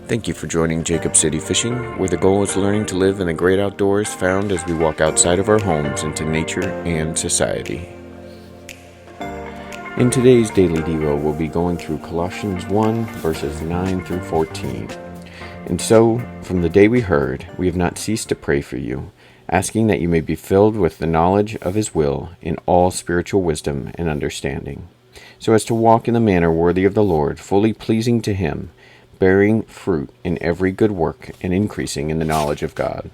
Thank you for joining Jacob City Fishing, where the goal is learning to live in the great outdoors found as we walk outside of our homes into nature and society. In today's Daily Devo, we'll be going through Colossians 1, verses 9 through 14. And so, from the day we heard, we have not ceased to pray for you, asking that you may be filled with the knowledge of His will in all spiritual wisdom and understanding, so as to walk in the manner worthy of the Lord, fully pleasing to Him, bearing fruit in every good work and increasing in the knowledge of God,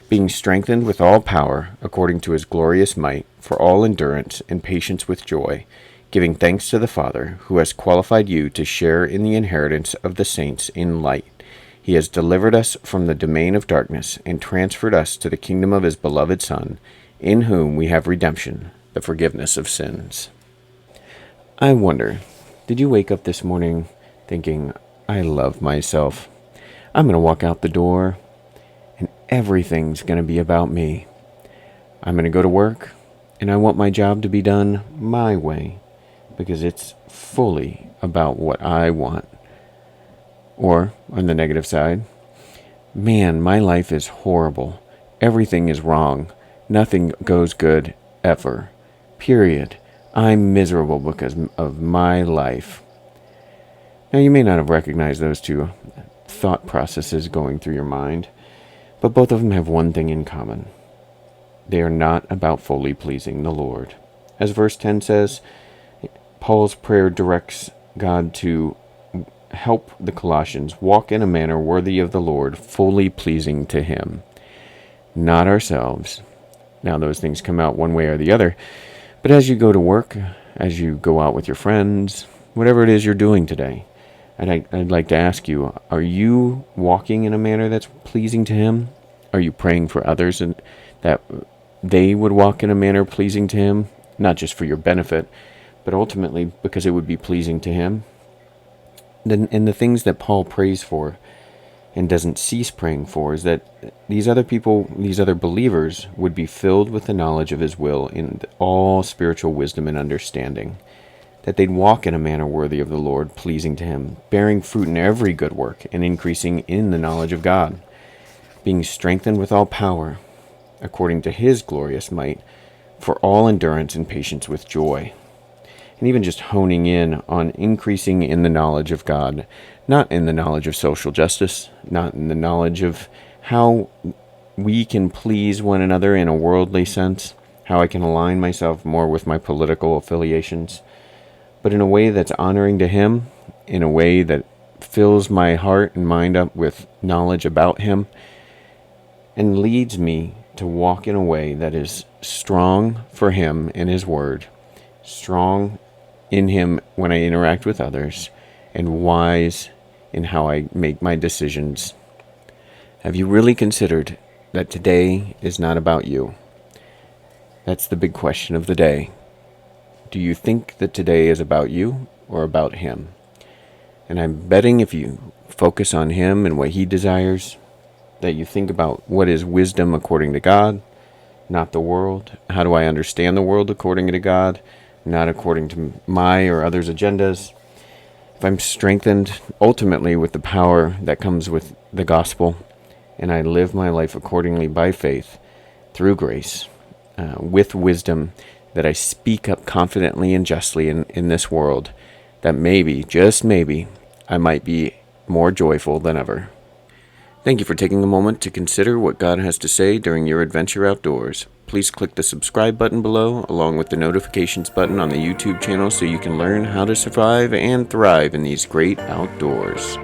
being strengthened with all power according to His glorious might, for all endurance and patience with joy, giving thanks to the Father, who has qualified you to share in the inheritance of the saints in light. He has delivered us from the domain of darkness and transferred us to the kingdom of His beloved Son, in whom we have redemption, the forgiveness of sins. I wonder, did you wake up this morning thinking, I love myself. I'm going to walk out the door, and everything's going to be about me. I'm going to go to work, and I want my job to be done my way, because it's fully about what I want. Or, on the negative side, man, my life is horrible. Everything is wrong. Nothing goes good, ever. Period. I'm miserable because of my life. Now, you may not have recognized those two thought processes going through your mind, but both of them have one thing in common. They are not about fully pleasing the Lord. As verse 10 says, Paul's prayer directs God to help the Colossians walk in a manner worthy of the Lord, fully pleasing to Him, not ourselves. Now, those things come out one way or the other, but as you go to work, as you go out with your friends, whatever it is you're doing today, I'd like to ask you, are you walking in a manner that's pleasing to Him? Are you praying for others and that they would walk in a manner pleasing to Him? Not just for your benefit, but ultimately because it would be pleasing to Him? And the things that Paul prays for and doesn't cease praying for is that these other people, these other believers, would be filled with the knowledge of His will in all spiritual wisdom and understanding, that they'd walk in a manner worthy of the Lord, pleasing to Him, bearing fruit in every good work, and increasing in the knowledge of God, being strengthened with all power, according to His glorious might, for all endurance and patience with joy. And even just honing in on increasing in the knowledge of God, not in the knowledge of social justice, not in the knowledge of how we can please one another in a worldly sense, how I can align myself more with my political affiliations, but in a way that's honoring to Him, in a way that fills my heart and mind up with knowledge about Him, and leads me to walk in a way that is strong for Him and His Word, strong in Him when I interact with others, and wise in how I make my decisions. Have you really considered that today is not about you? That's the big question of the day. Do you think that today is about you or about Him? And I'm betting if you focus on Him and what He desires, that you think about what is wisdom according to God, not the world. How do I understand the world according to God, not according to my or others' agendas? If I'm strengthened ultimately with the power that comes with the gospel, and I live my life accordingly by faith, through grace, with wisdom, that I speak up confidently and justly in this world, that maybe, just maybe, I might be more joyful than ever. Thank you for taking a moment to consider what God has to say during your adventure outdoors. Please click the subscribe button below, along with the notifications button on the YouTube channel, so you can learn how to survive and thrive in these great outdoors.